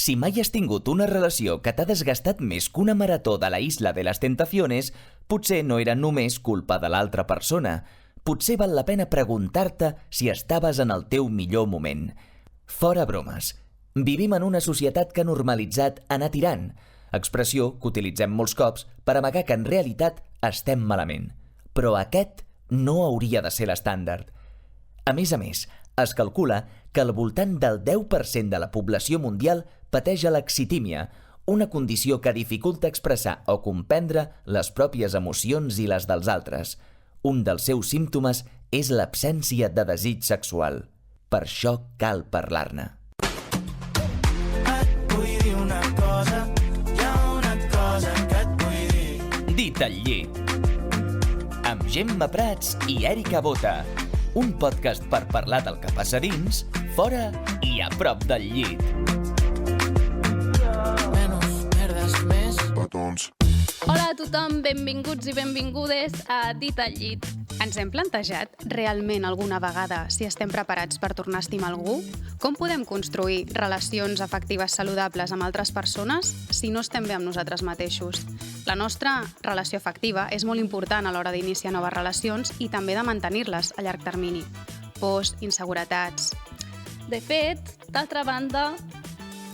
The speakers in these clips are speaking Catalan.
Si mai has tingut una relació que t'ha desgastat més que una marató de la Isla de les Tentaciones, potser no era només culpa de l'altra persona. Potser val la pena preguntar-te si estaves en el teu millor moment. Fora bromes. Vivim en una societat que ha normalitzat anar tirant, expressió que utilitzem molts cops per amagar que en realitat estem malament. Però aquest no hauria de ser l'estàndard. A més, es calcula que al voltant del 10% de la població mundial pateix alexitímia, una condició que dificulta expressar o comprendre les pròpies emocions i les dels altres. Un dels seus símptomes és l'absència de desig sexual. Per això cal parlar-ne. Et vull dir una cosa, hi ha una cosa que et vull dir. Dit al llit. Amb Gemma Prats i Èrica Bota. Un podcast per parlar del que passa dins, fora i a prop del llit. Menys merdes, més petons. Hola a tothom, benvinguts i benvingudes a Dit al llit. Ens hem plantejat realment alguna vegada si estem preparats per tornar a estimar algú? Com podem construir relacions afectives saludables amb altres persones si no estem bé amb nosaltres mateixos? La nostra relació afectiva és molt important a l'hora d'iniciar noves relacions i també de mantenir-les a llarg termini. Pors, inseguretats. De fet, d'altra banda,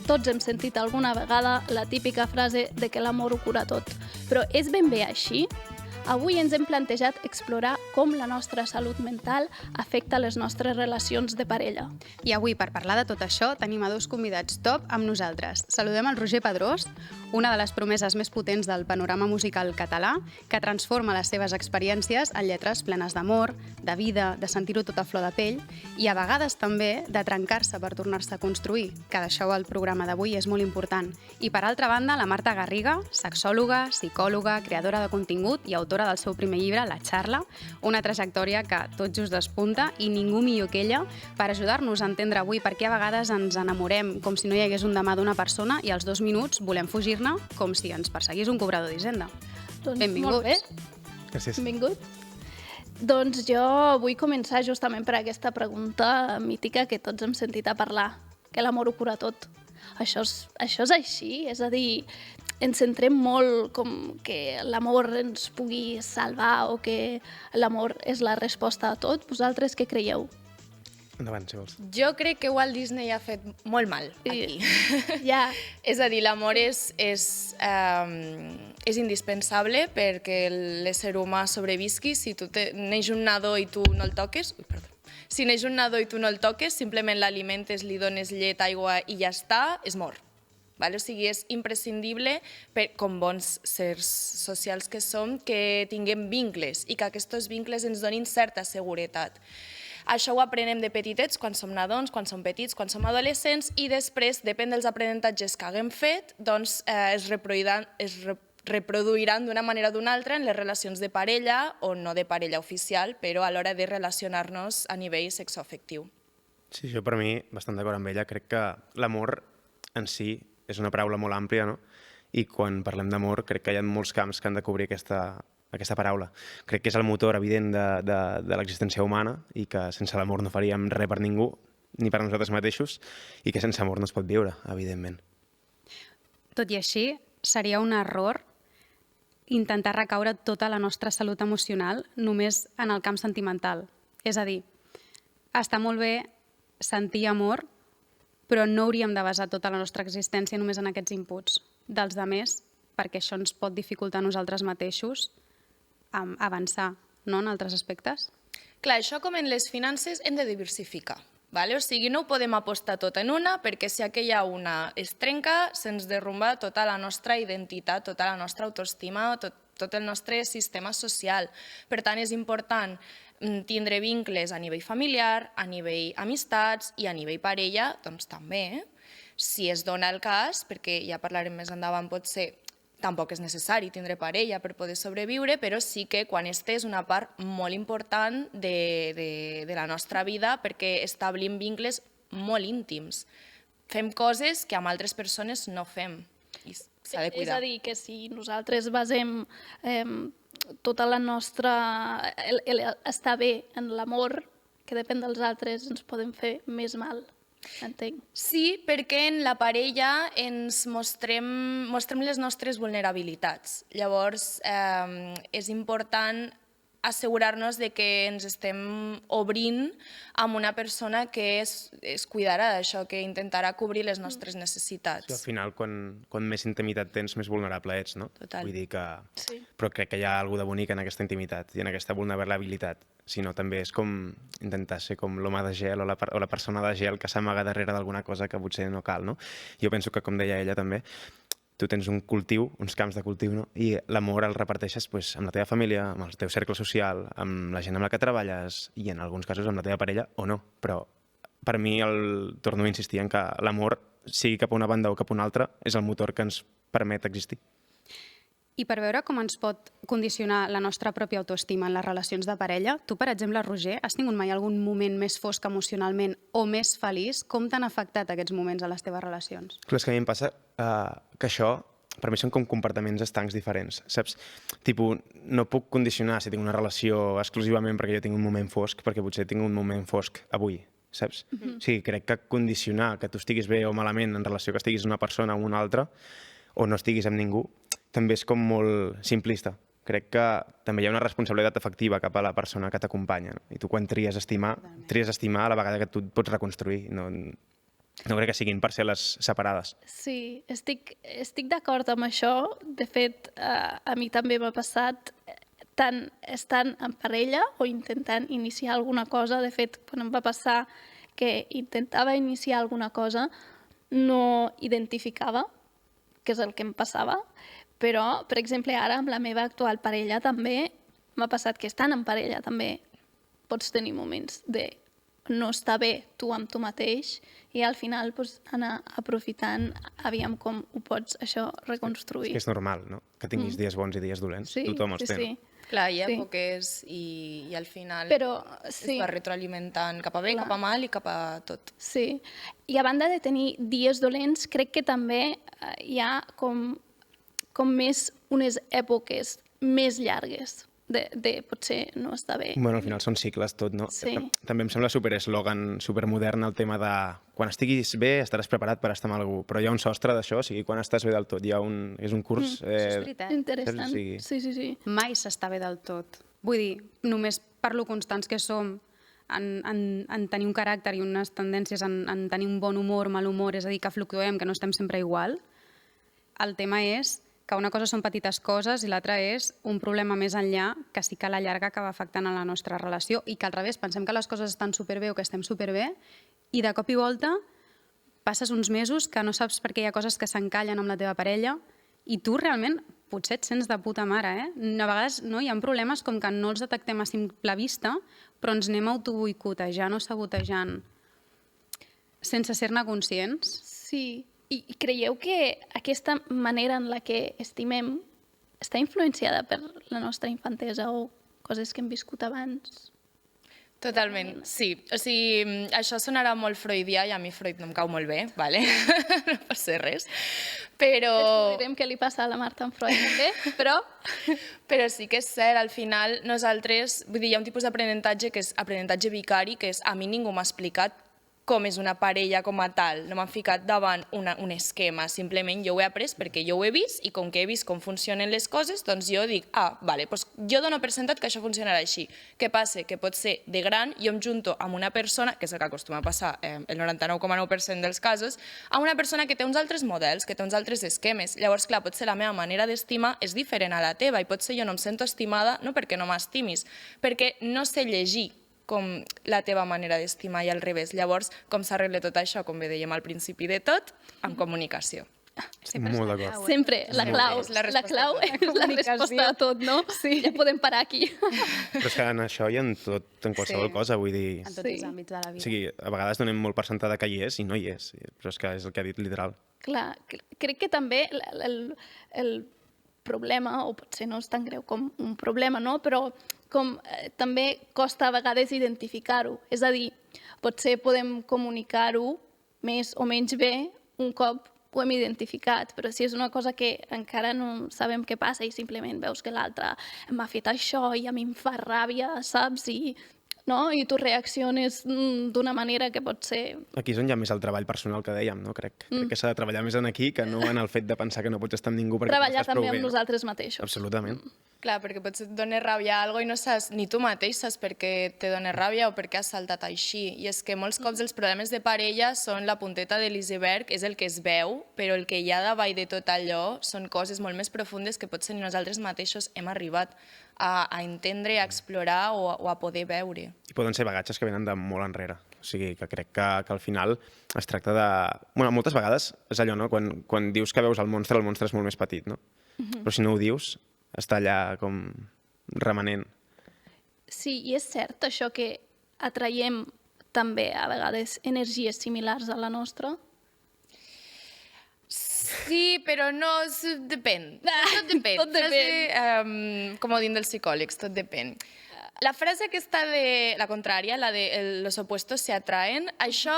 tots hem sentit alguna vegada la típica frase de que l'amor ho cura tot. Però és ben bé així? Avui ens hem plantejat explorar com la nostra salut mental afecta les nostres relacions de parella. I avui, per parlar de tot això, tenim a dos convidats top amb nosaltres. Saludem el Roger Pedrós, una de les promeses més potents del panorama musical català, que transforma les seves experiències en lletres plenes d'amor, de vida, de sentir-ho tot a flor de pell, i a vegades també de trencar-se per tornar-se a construir, que d'això el programa d'avui és molt important. I per altra banda, la Marta Garriga, sexòloga, psicòloga, creadora de contingut i autora del seu primer llibre, La Charla, una trajectòria que tot just despunta i ningú millor que ella per ajudar-nos a entendre avui per què a vegades ens enamorem com si no hi hagués un demà d'una persona i als 2 minuts volem fugir-ne com si ens perseguís un cobrador d'Hisenda. Doncs Benvinguts. molt bé. Gràcies. Benvingut. Doncs jo vull començar justament per aquesta pregunta mítica que tots hem sentit a parlar, que l'amor ho cura tot. Això és així? És a dir, ens centrem molt com que l'amor ens pugui salvar o que l'amor és la resposta a tot. Vosaltres què creieu? Endavant, si vols. Jo crec que Walt Disney ha fet molt mal aquí. Ja. És a dir, l'amor és indispensable perquè l'ésser humà sobrevisqui. Si neix un nadó i tu no el toques... Si neix un nadó i tu no el toques, simplement l'alimentes, li dones llet, aigua i ja està, es mor. O sigui, és imprescindible, com bons sers socials que som, que tinguem vincles i que aquests vincles ens donin certa seguretat. Això ho aprenem de petitets, quan som nadons, quan som petits, quan som adolescents, i després, depèn dels aprenentatges que haguem fet, doncs es reproduiran d'una manera o d'una altra en les relacions de parella o no de parella oficial, però a l'hora de relacionar-nos a nivell sexoafectiu. Sí, jo per mi, bastant d'acord amb ella, crec que l'amor en si és una paraula molt àmplia, no? I quan parlem d'amor crec que hi ha molts camps que han de cobrir aquesta paraula. Crec que és el motor evident de l'existència humana i que sense l'amor no faríem res per ningú, ni per nosaltres mateixos, i que sense amor no es pot viure, evidentment. Tot i així, seria un error intentar recaure tota la nostra salut emocional només en el camp sentimental. És a dir, està molt bé sentir amor, però no hauríem de basar tota la nostra existència només en aquests inputs dels altres, perquè això ens pot dificultar a nosaltres mateixos avançar, no?, en altres aspectes. Clar, això com en les finances hem de diversificar. O sigui, no ho podem apostar tot en una, perquè si aquella una es trenca, se'ns derrumba tota la nostra identitat, tota la nostra autoestima, tot el nostre sistema social. Per tant, és important tindre vincles a nivell familiar, a nivell amistats i a nivell parella, doncs també. Si es dona el cas, perquè ja parlarem més endavant, potser tampoc és necessari tindre parella per poder sobreviure, però sí que quan és una part molt important de la nostra vida perquè establim vincles molt íntims. Fem coses que amb altres persones no fem i s'ha de cuidar. És a dir, que si nosaltres basem tota la nostra... estar bé en l'amor, que depèn dels altres, ens podem fer més mal Entenc. Sí, perquè en la parella ens mostrem les nostres vulnerabilitats. Llavors, és important assegurar-nos de que ens estem obrint amb una persona que es cuidarà d'això, que intentarà cobrir les nostres Sí, necessitats. al final, quan més intimitat tens, més vulnerable ets, no? Total. Vull dir que... Sí. Però crec que hi ha alguna de bonic en aquesta intimitat i en aquesta vulnerabilitat. Si no, també és com intentar ser com l'home de gel o la persona de gel que s'amaga darrere d'alguna cosa que potser no cal, no? Jo penso que, com deia ella també, tu tens un cultiu, uns camps de cultiu, no? I l'amor el reparteixes pues, amb la teva família, amb el teu cercle social, amb la gent amb la que treballes i en alguns casos amb la teva parella o no. Però per mi, torno a insistir en que l'amor, sigui cap a una banda o cap a una altra, és el motor que ens permet existir. I per veure com ens pot condicionar la nostra pròpia autoestima en les relacions de parella, tu, per exemple, Roger, has tingut mai algun moment més fosc emocionalment o més feliç? Com t'han afectat aquests moments a les teves relacions? Clar, és que a mi em passa que això, per mi són com comportaments estancs diferents, saps? Tipo, no puc condicionar si tinc una relació exclusivament perquè jo tinc un moment fosc, perquè potser tinc un moment fosc avui, saps? O sigui, crec que condicionar que tu estiguis bé o malament en relació que estiguis amb una persona o una altra, o no estiguis amb ningú, també és com molt simplista. Crec que també hi ha una responsabilitat afectiva cap a la persona que t'acompanya. No? I tu quan tries estimar a la vegada que tu et pots reconstruir. No crec que siguin parcel·les separades. Sí, estic d'acord amb això. De fet, a mi també m'ha passat tant estant en parella o intentant iniciar alguna cosa. De fet, quan em va passar que intentava iniciar alguna cosa, no identificava què és el que em passava. Però, per exemple, ara amb la meva actual parella també m'ha passat que estant en parella també pots tenir moments de no estar bé tu amb tu mateix i al final doncs, anar aprofitant aviam com ho pots això reconstruir. És normal, no? Que tinguis dies bons i dies dolents. Sí, Tothom els sí, té. sí. No? Clar, hi ha Sí. èpoques i al final Però, sí. es va retroalimentant cap a bé, Clar. cap a mal i cap a tot. Sí, i a banda de tenir dies dolents, crec que també hi ha com més unes èpoques més llargues de potser no estar bé. Bueno, al final són cicles tot, no? Sí. També em sembla supereslògan, supermodern el tema de quan estiguis bé estaràs preparat per estar amb algú, però hi ha un sostre d'això, o sigui, quan estàs bé del tot, és un curs... Això és veritat. Interessant. saps? O sigui, Sí. Mai s'està bé del tot. Vull dir, només per lo constants que som en tenir un caràcter i unes tendències en tenir un bon humor, mal humor, és a dir, que fluctuem, que no estem sempre igual, el tema és que una cosa són petites coses i l'altra és un problema més enllà que sí que a la llarga acaba afectant a la nostra relació i que al revés, pensem que les coses estan superbé o que estem superbé i de cop i volta passes uns mesos que no saps per què hi ha coses que s'encallen amb la teva parella i tu realment potser et sents de puta mare, eh? A vegades no, hi ha problemes com que no els detectem a simple vista, però ens anem autoboicotejant o sabotejant sense ser-ne conscients. Sí. I creieu que aquesta manera en la que estimem està influenciada per la nostra infantesa o coses que hem viscut abans? Totalment, sí. O sigui, això sonarà molt freudià i a mi Freud no em cau molt bé, vale? No passa res. Però... Descobrirem què li passa a la Marta en Freud també, però... Però sí que és cert, al final nosaltres, vull dir, hi ha un tipus d'aprenentatge que és aprenentatge vicari, que és a mi ningú m'ha explicat com és una parella com a tal. No m'han ficat davant un esquema, simplement jo ho he après perquè jo ho he vist i com que he vist com funcionen les coses, doncs jo dic, vale, doncs jo dono per sentat que això funcionarà així. Què passa? Que pot ser de gran, jo em junto amb una persona, que és el que acostuma a passar el 99,9% dels casos, amb una persona que té uns altres models, que té uns altres esquemes. Llavors, clar, potser la meva manera d'estimar és diferent a la teva i potser jo no em sento estimada no perquè no m'estimis, perquè no sé llegir com la teva manera d'estimar i al revés. Llavors, com s'arregla tot això, com bé dèiem al principi de tot, amb comunicació. molt d'acord. Sempre, la clau. És la La clau és la Comunicació. resposta a tot, no? Sí. Ja podem parar aquí. Però és que en això i en tot, en qualsevol Sí. cosa, vull dir... En tots Sí. els àmbits de la O vida. sigui, a vegades donem molt per sentada que hi és i no hi és, però és que és el que ha dit literal. Clar, crec que també el problema, o potser no és tan greu com un problema, no? Però com també costa a vegades identificar-ho. És a dir, potser podem comunicar-ho més o menys bé un cop ho hem identificat, però si és una cosa que encara no sabem què passa i simplement veus que l'altre m'ha fet això i a mi em fa ràbia, saps? I no? I tu reacciones d'una manera que pot ser... Aquí és on hi ha més el treball personal que dèiem, no? Crec que s'ha de treballar més en aquí que no en el fet de pensar que no pots estar amb ningú perquè Treballar estàs prou també bé. amb nosaltres mateixos. Absolutament. Clar, perquè potser et dona ràbia algo i no saps, ni tu mateix saps per què te dona ràbia o per què has saltat així. I és que molts cops els problemes de parella són la punteta de l'iceberg, és el que es veu, però el que hi ha davall de tot allò són coses molt més profundes que potser ni nosaltres mateixos hem arribat a entendre, a explorar o a poder veure. I poden ser bagatges que venen de molt enrere. O sigui, que crec que al final es tracta de... Bueno, moltes vegades és allò, no? Quan dius que veus el monstre és molt més petit, no? Però si no ho dius, està allà com remanent. Sí, i és cert això que atraiem també a vegades energies similars a la nostra. Sí, però no, depèn. Tot depèn. Tot depèn. Com ho diuen dels psicòlegs, tot depèn. La frase aquesta de la contrària, la de los opuestos se atraen, això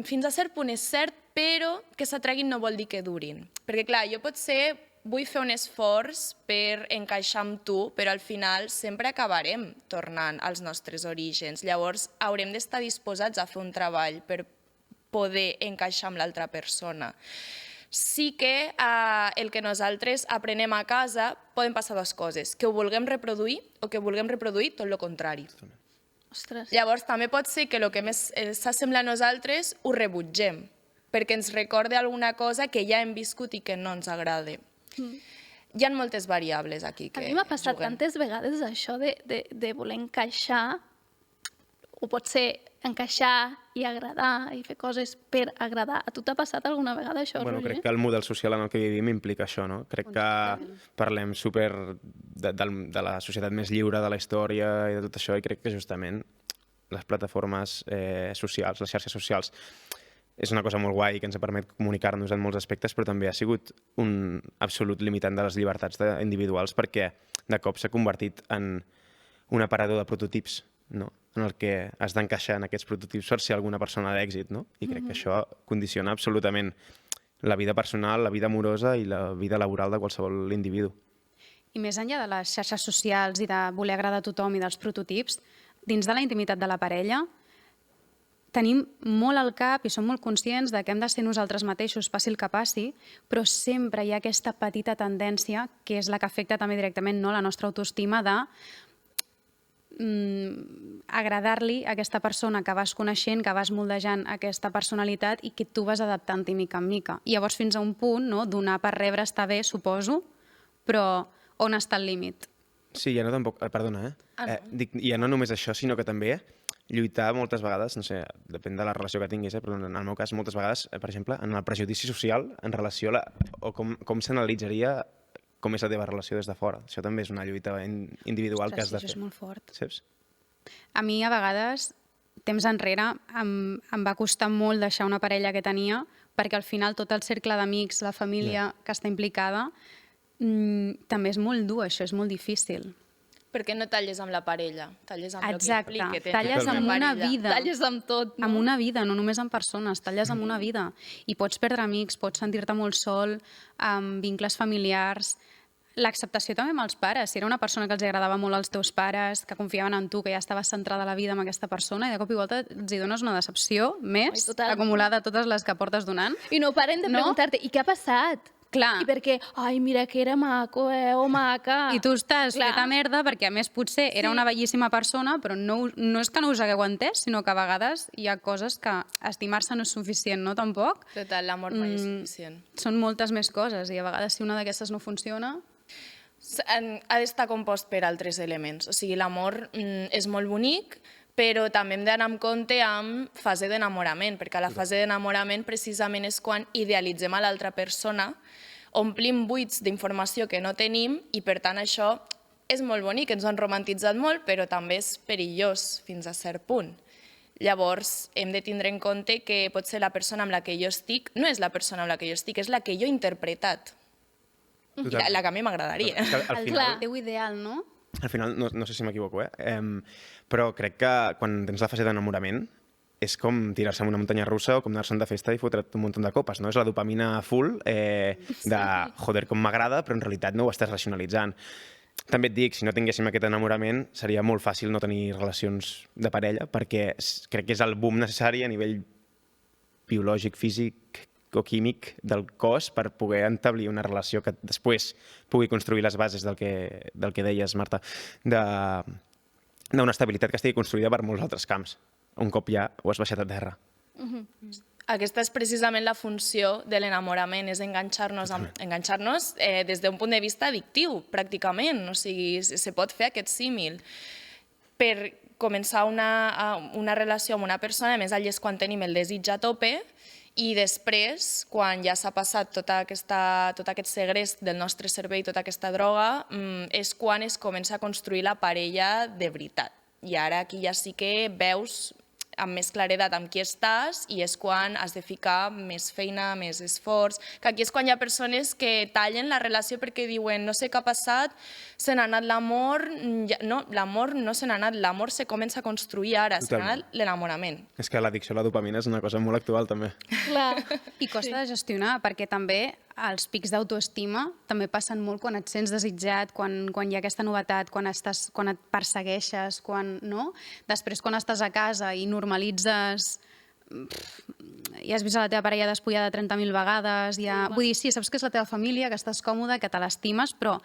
fins a cert punt és cert, però que s'atraguin no vol dir que durin. Perquè clar, jo potser vull fer un esforç per encaixar amb tu, però al final sempre acabarem tornant als nostres orígens. Llavors haurem d'estar disposats a fer un treball per poder encaixar amb l'altra persona. Sí que el que nosaltres aprenem a casa poden passar dues coses, que ho vulguem reproduir o que vulguem reproduir tot el contrari. Ostres. Llavors també pot ser que el que més s'assembla a nosaltres ho rebutgem, perquè ens recorda alguna cosa que ja hem viscut i que no ens agrada. Hi ha moltes variables aquí que A mi m'ha passat juguen. tantes vegades això de voler encaixar, o pot ser encaixar i agradar i fer coses per agradar. A tu t'ha passat alguna vegada això, Bueno, Roger? crec que el model social en el que vivim implica això, no? Crec que parlem super de la societat més lliure de la història i de tot això, i crec que justament les plataformes socials, les xarxes socials, és una cosa molt guai que ens permet comunicar-nos en molts aspectes, però també ha sigut un absolut limitant de les llibertats individuals perquè de cop s'ha convertit en un aparador de prototips, no? En el que has d'encaixar en aquests prototips per ser alguna persona d'èxit, no? I crec que això condiciona absolutament la vida personal, la vida amorosa i la vida laboral de qualsevol individu. I més enllà de les xarxes socials i de voler agradar a tothom i dels prototips, dins de la intimitat de la parella, tenim molt al cap i som molt conscients de que hem de ser nosaltres mateixos, passi el que passi, però sempre hi ha aquesta petita tendència, que és la que afecta també directament la nostra autoestima, de agradar-li a aquesta persona que vas coneixent, que vas moldejant aquesta personalitat i que tu vas adaptant-hi mica en mica. I llavors fins a un punt, no? Donar per rebre està bé, suposo, però on està el límit? Sí, ja no tampoc... Perdona, dic, ja no només això, sinó que també lluitar moltes vegades, no sé, depèn de la relació que tinguis, però en el meu cas moltes vegades, per exemple, en el prejudici social en relació a o com s'analitzaria com és la teva relació des de fora. Això també és una lluita individual que has de Ostres, fer. això és molt fort. Saps? A mi, a vegades, temps enrere, em va costar molt deixar una parella que tenia, perquè al final tot el cercle d'amics, la família que està implicada, també és molt dur, això és molt difícil. Perquè no talles amb la parella, talles amb Exacte, el que implica. talles amb una vida. Talles amb tot, no? Amb una vida, no només amb persones, talles amb una vida. I pots perdre amics, pots sentir-te molt sol, amb vincles familiars. L'acceptació també amb els pares. Si era una persona que els agradava molt als teus pares, que confiaven en tu, que ja estaves centrada a la vida amb aquesta persona, i de cop i volta els hi dones una decepció més, Ai, total. acumulada a totes les que portes donant. I no paren de No? preguntar-te, i què ha passat? Clar. I perquè, ai, mira que era maco, o maca. I tu estàs Clar. feta merda perquè, a més, potser era una bellíssima persona, però no és que no us hagueu entès, sinó que a vegades hi ha coses que estimar-se no és suficient, no? Tampoc. Total, l'amor mai és suficient. Són moltes més coses i a vegades si una d'aquestes no funciona... Ha d'estar compost per altres elements. O sigui, l'amor és molt bonic, però també hem d'anar amb compte amb fase d'enamorament, perquè a la fase d'enamorament precisament és quan idealitzem a l'altra persona, omplim buits d'informació que no tenim i per tant això és molt bonic, ens ho han romantitzat molt, però també és perillós fins a cert punt. Llavors hem de tindre en compte que potser la persona amb la que jo estic no és la persona amb la que jo estic, és la que jo he interpretat. Total. La que a mi m'agradaria. És que al Clar. final, El teu ideal, no? al final no sé si m'equivoco, però crec que quan tens la fase d'enamorament és com tirar-se en una muntanya russa o com anar-se'n de festa i fotre't un munt de copes, no? És la dopamina full de, joder, com m'agrada, però en realitat no ho estàs racionalitzant. També et dic, si no tinguéssim aquest enamorament, seria molt fàcil no tenir relacions de parella, perquè crec que és el boom necessari a nivell biològic, físic o químic del cos per poder establir una relació que després pugui construir les bases del que deies, Marta, d'una estabilitat que estigui construïda per molts altres camps, un cop ja ho has baixat a terra. Aquesta és precisament la funció de l'enamorament, és enganxar-nos des d'un punt de vista addictiu, pràcticament. O sigui, se pot fer aquest símil. Per començar una relació amb una persona, a més allà és quan tenim el desig a tope, i després, quan ja s'ha passat tot aquest segrest del nostre cervell, tota aquesta droga, és quan es comença a construir la parella de veritat. I ara aquí ja sí que veus amb més claredat amb qui estàs i és quan has de ficar més feina, més esforç, que aquí és quan hi ha persones que tallen la relació perquè diuen no sé què ha passat, se n'ha anat l'amor, no, l'amor no se n'ha anat, l'amor se comença a construir ara, se n'ha anat l'enamorament. És que l'addicció a la dopamina és una cosa molt actual també. Clar. I costa de gestionar, perquè també els pics d'autoestima també passen molt quan et sents desitjat, quan hi ha aquesta novetat, quan et persegueixes, no? Després, quan estàs a casa i normalitzes i has vist a la teva parella despullada 30.000 vegades, vull dir, sí, saps que és la teva família, que estàs còmode, que te l'estimes, però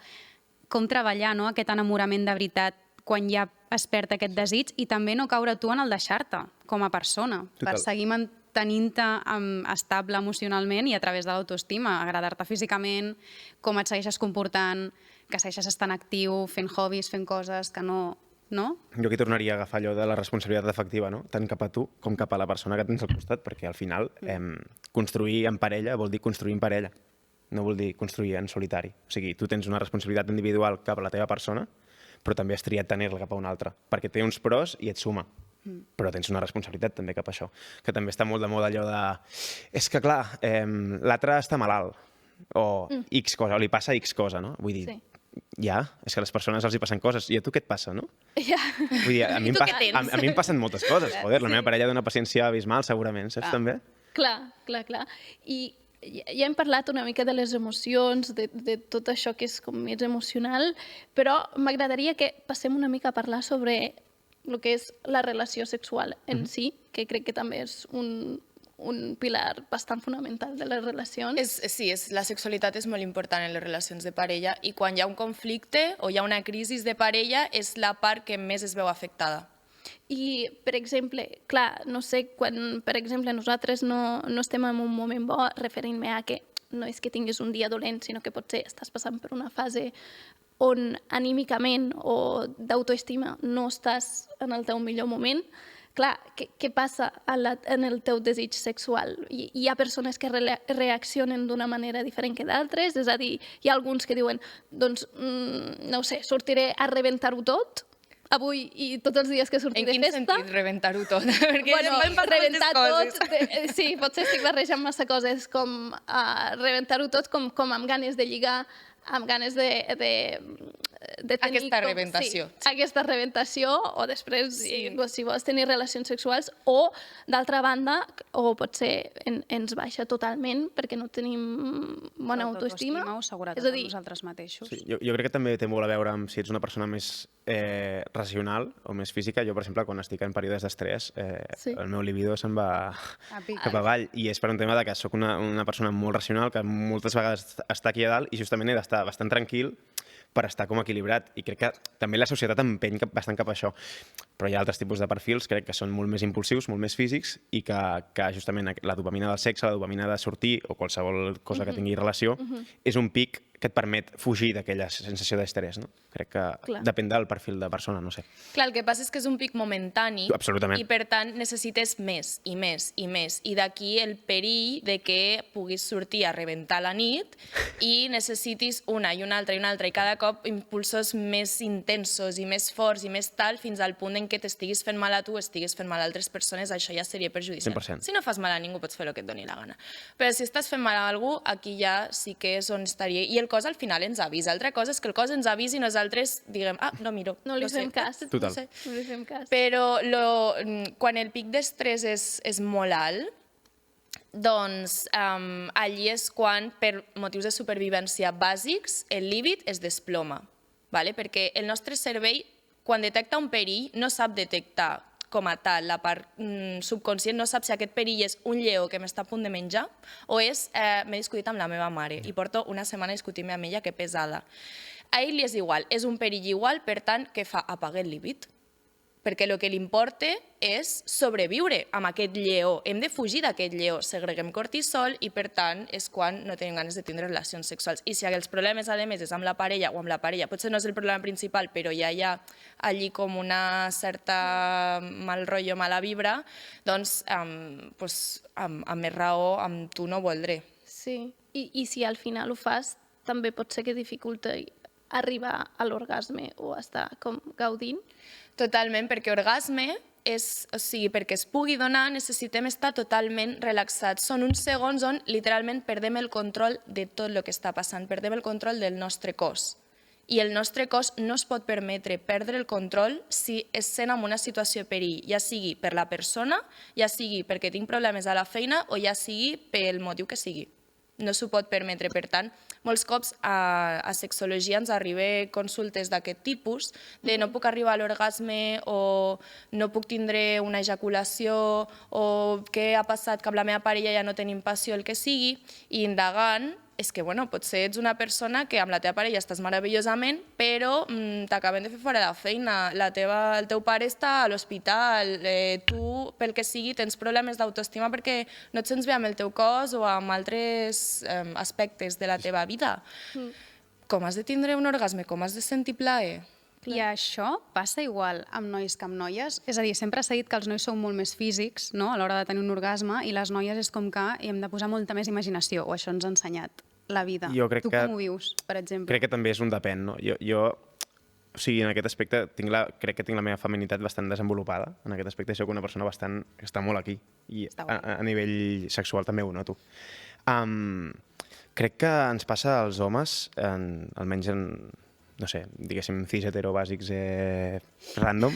com treballar aquest enamorament de veritat quan ja es perd aquest desig i també no caure tu en el deixar-te com a persona, per seguir tenint-te estable emocionalment i a través de l'autoestima, agradar-te físicament, com et segueixes comportant, que segueixes estant actiu, fent hobbies, fent coses que no... Jo aquí tornaria a agafar allò de la responsabilitat afectiva, no? Tant cap a tu com cap a la persona que tens al costat, perquè al final construir en parella vol dir construir en parella, no vol dir construir en solitari. O sigui, tu tens una responsabilitat individual cap a la teva persona, però també has triat tenir-la cap a una altra, perquè té uns pros i et suma. Però tens una responsabilitat també cap a això, que també està molt de moda allò de... És que clar, l'altre està malalt, o X cosa, o li passa X cosa, no? Vull dir, ja, és que a les persones els hi passen coses, i a tu què et passa, no? Ja. Vull dir, a mi em passen moltes coses, joder, la meva parella d'una paciència abismal, segurament, saps també? Clar. I ja hem parlat una mica de les emocions, de tot això que és com més emocional, però m'agradaria que passem una mica a parlar sobre el que és la relació sexual en si, que crec que també és un pilar bastant fonamental de les relacions. Sí, la sexualitat és molt important en les relacions de parella i quan hi ha un conflicte o hi ha una crisi de parella és la part que més es veu afectada. I, per exemple, clar, no sé, quan, per exemple, nosaltres no estem en un moment bo, referint-me a que no és que tinguis un dia dolent, sinó que potser estàs passant per una fase on anímicament o d'autoestima no estàs en el teu millor moment, clar, què passa en el teu desig sexual? Hi ha persones que reaccionen d'una manera diferent que d'altres, és a dir, hi ha alguns que diuen, doncs, no ho sé, sortiré a rebentar-ho tot, avui i tots els dies que surti de festa. En quin sentit rebentar-ho tot? Perquè rebentar tot, sí, potser estic barrejant massa coses, com rebentar-ho tot com amb ganes de lligar, amb ganes de tenir... Aquesta rebentació. Sí, aquesta rebentació, o després, si vols tenir relacions sexuals, o, d'altra banda, o potser ens baixa totalment perquè no tenim bona autoestima. O seguretat en nosaltres mateixos. Sí, jo crec que també té molt a veure amb si ets una persona més racional o més física. Jo, per exemple, quan estic en períodes d'estrès, el meu libido se'n va cap avall, i és per un tema de que sóc una persona molt racional, que moltes vegades està aquí a dalt i justament he d'estar bastant tranquil per estar com equilibrat, i crec que també la societat empeny bastant cap a això. Però hi ha altres tipus de perfils, crec que són molt més impulsius, molt més físics, i que justament la dopamina del sexe, la dopamina de sortir, o qualsevol cosa que tingui relació, és un pic que et permet fugir d'aquella sensació d'estrès, no? Crec que depèn del perfil de persona, no sé. Clar, el que passa és que és un pic momentani. Absolutament. I per tant necessites més i més i més. I d'aquí el perill de que puguis sortir a rebentar la nit i necessitis una i una altra i una altra, i cada cop impulsos més intensos i més forts i més tal, fins al punt en què t'estiguis fent mal a tu, estiguis fent mal a altres persones, això ja seria perjudicial. 100%. Si no fas mal a ningú, pots fer el que et doni la gana. Però si estàs fent mal a algú, aquí ja sí que és on estaria. I el cos al final ens avisa. Altra cosa és que el cos ens avisi i nosaltres diguem, no miro. No li fem cas. Total. No li fem cas. Però quan el pic d'estrès és molt alt, doncs allí és quan, per motius de supervivència bàsics, el líbid es desploma. vale? Perquè el nostre cervell, quan detecta un perill, no sap detectar com a tal, la part subconscient no sap si aquest perill és un lleó que m'està a punt de menjar o és m'he discutit amb la meva mare i porto una setmana discutint amb ella, que pesada. A ell li és igual, és un perill igual, per tant, què fa? Apaga el líbit. Perquè el que li importa és sobreviure amb aquest lleó. Hem de fugir d'aquest lleó, segreguem cortisol i, per tant, és quan no tenim ganes de tindre relacions sexuals. I si els problemes, a més, és amb la parella o amb la parella, potser no és el problema principal, però ja hi ha allí com una certa mal rotllo, mala vibra, doncs, amb més raó, amb tu no voldré. Sí, i si al final ho fas, també pot ser que dificulta arribar a l'orgasme o estar com gaudint. Totalment, perquè orgasme és, o sigui, perquè es pugui donar necessitem estar totalment relaxats. Són uns segons on literalment perdem el control de tot el que està passant, perdem el control del nostre cos. I el nostre cos no es pot permetre perdre el control si es sent en una situació de perill, ja sigui per la persona, ja sigui perquè tinc problemes a la feina o ja sigui pel motiu que sigui. No s'ho pot permetre. Per tant, molts cops a sexologia ens arriben consultes d'aquest tipus, de no puc arribar a l'orgasme o no puc tindre una ejaculació o què ha passat que amb la meva parella ja no tenim passió, el que sigui, i indagant, és que, bueno, potser ets una persona que amb la teva parella estàs meravellosament, però t'acaben de fer fora de la feina, el teu pare està a l'hospital, tu, pel que sigui, tens problemes d'autoestima perquè no et sents bé amb el teu cos o amb altres aspectes de la teva vida. Com has de tindre un orgasme? Com has de sentir plaer? I això passa igual amb nois que amb noies? És a dir, sempre s'ha dit que els nois són molt més físics, no?, a l'hora de tenir un orgasme, i les noies és com que hi hem de posar molta més imaginació, o això ens ha ensenyat la vida. Tu com ho vius, per exemple? Crec que també és un depèn, no? Jo o sigui, en aquest aspecte crec que tinc la meva feminitat bastant desenvolupada. En aquest aspecte soc una persona que està molt aquí. I a nivell sexual també ho noto. Crec que ens passa als homes, almenys en, no sé, diguéssim, cis hetero bàsics random,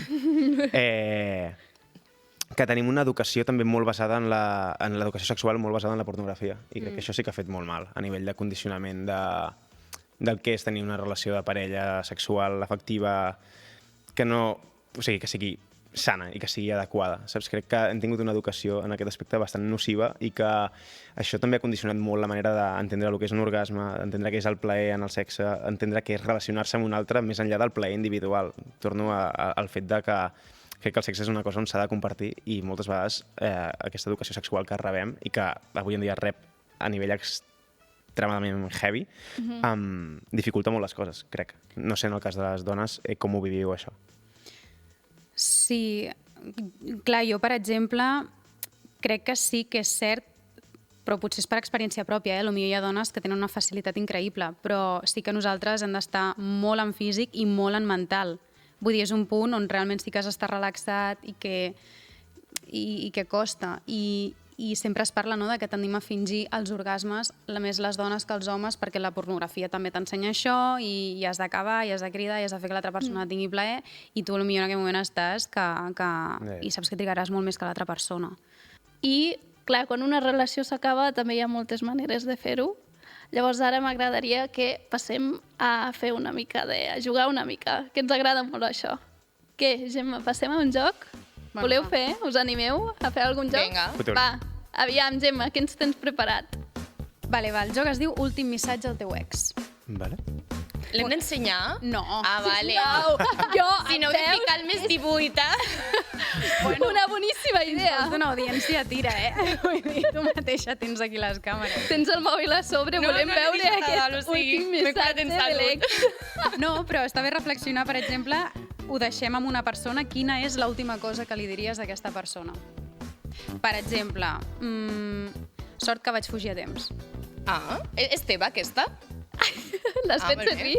que tenim una educació també molt basada en l'educació sexual, molt basada en la pornografia. I crec que això sí que ha fet molt mal a nivell de condicionament del que és tenir una relació de parella sexual, afectiva, que que sigui sana i que sigui adequada. Saps? Crec que hem tingut una educació en aquest aspecte bastant nociva i que això també ha condicionat molt la manera d'entendre el que és un orgasme, d'entendre què és el plaer en el sexe, entendre què és relacionar-se amb un altre més enllà del plaer individual. Torno al fet de que crec que el sexe és una cosa on s'ha de compartir i moltes vegades aquesta educació sexual que rebem i que avui en dia rep a nivell extremadament heavy dificulta molt les coses, crec. No sé en el cas de les dones com ho viviu, això. Sí, clar, jo, per exemple, crec que sí que és cert, però potser és per experiència pròpia, potser hi ha dones que tenen una facilitat increïble, però sí que nosaltres hem d'estar molt en físic i molt en mental. Vull dir, és un punt on realment sí que has d'estar relaxat i que costa. I sempre es parla, no?, de que tendim a fingir els orgasmes, més les dones que els homes, perquè la pornografia també t'ensenya això i has d'acabar, i has de cridar, i has de fer que l'altra persona tingui plaer, i tu potser en aquell moment estàs i saps que trigaràs molt més que l'altra persona. I, clar, quan una relació s'acaba també hi ha moltes maneres de fer-ho. Llavors ara m'agradaria que passem a fer una mica a jugar una mica, que ens agrada molt això. Què, Gemma, passem a un joc? Voleu fer? Us animeu a fer algun joc? Vinga. Va, aviam, Gemma, què ens tens preparat? Vale, el joc es diu Últim missatge al teu ex. Vale. L'hem d'ensenyar? No. Ah, vale. Jo, Si no heu de ficar el més 18, Una boníssima idea. És una audiència tira, Vull dir, tu mateixa tens aquí les càmeres. Tens el mòbil a sobre, volem veure aquest últim missatge de l'ex. No, però està bé reflexionar, per exemple, ho deixem amb una persona, quina és l'última cosa que li diries a aquesta persona? Per exemple, sort que vaig fugir a temps. Ah, és teva aquesta? L'has fet molt bé. servir?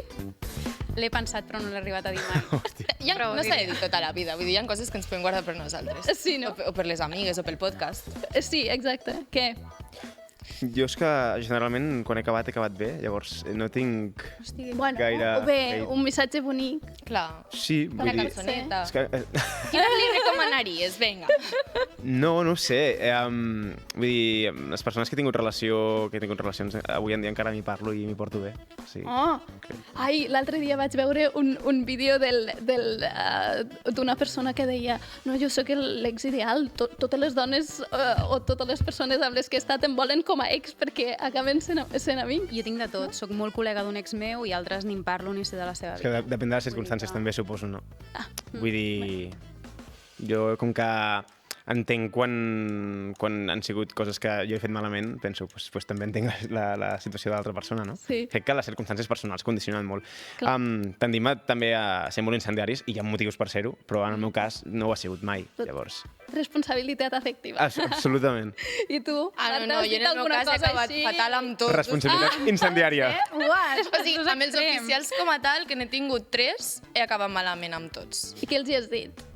L'he pensat, però no l'he arribat a dir mai. Però No s'ha de diria. dir tota la vida, vull dir, hi ha coses que ens podem guardar per nosaltres. Sí, no? O per les amigues o pel podcast. Sí, exacte. Què? Jo és que generalment quan he acabat bé, llavors no tinc Bueno, gaire... o bé, un missatge bonic. Clar, Sí, vull una dir... cançoneta. És que, Quina li recomanaries? Vinga. no ho sé. Vull dir, les persones que he tingut relacions, avui en dia encara m'hi parlo i m'hi porto bé. Sí. Oh! Ai, l'altre dia vaig veure un vídeo d'una persona que deia no, jo sóc l'ex ideal, totes les dones o totes les persones amb les que he estat em volen com a ex perquè acaben sent amics. Jo tinc de tot, sóc molt col·lega d'un ex meu i altres ni en parlo ni sé de la seva És que vida. depèn de les circumstàncies també, suposo, no? Vull dir, jo com que entenc quan han sigut coses que jo he fet malament, penso, pues també entenc la situació de l'altra persona, no? Sí. Crec que les circumstàncies personals condicionen molt. Tendim també a ser molt incendiaris, i hi ha motius per ser-ho, però en el meu cas no ho ha sigut mai, llavors. Responsabilitat afectiva. Absolutament. I tu, Ah, Marta, no, has jo dit en el meu alguna cas he cosa acabat així? fatal amb tot. Responsabilitat incendiària. What? O sigui, amb els oficials com a tal, que n'he tingut 3, he acabat malament amb tots. I què els hi has dit?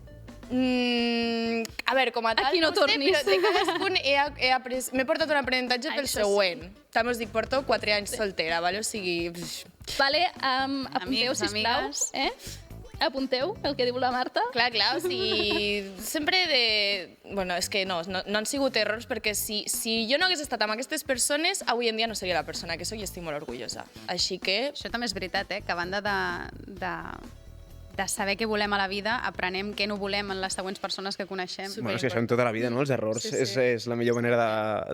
A veure, com a tal, Aquí no ho sé, tornis. però de cadascun m'he portat un aprenentatge pel Això següent. També us dic, porto 4 anys soltera, vale? O sigui... Vale, apunteu, Amics, sisplau. amigues. Apunteu el que diu la Marta. Clar, o sigui, sempre de... Bueno, és que no han sigut errors, perquè si jo no hagués estat amb aquestes persones, avui en dia no seria la persona que soc i estic molt orgullosa. Així que... Això també és veritat, que a banda de saber què volem a la vida, aprenem què no volem en les següents persones que coneixem. Bueno, és que això en tota la vida, no? Els errors és la millor manera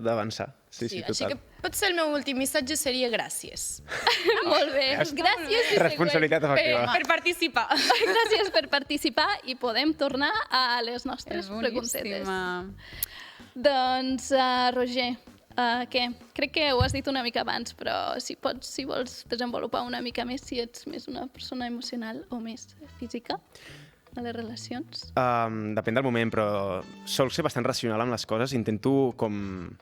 d'avançar. Sí, així total. que potser el meu últim missatge seria gràcies. Molt bé. Gràcies. i Responsabilitat següent. efectiva. Per participar. Gràcies per participar i podem tornar a les nostres És preguntetes. boníssima. Doncs, Roger, què? Crec que ho has dit una mica abans, però si vols desenvolupar una mica més, si ets més una persona emocional o més física a les relacions. Depèn del moment, però sol ser bastant racional amb les coses. Intento com...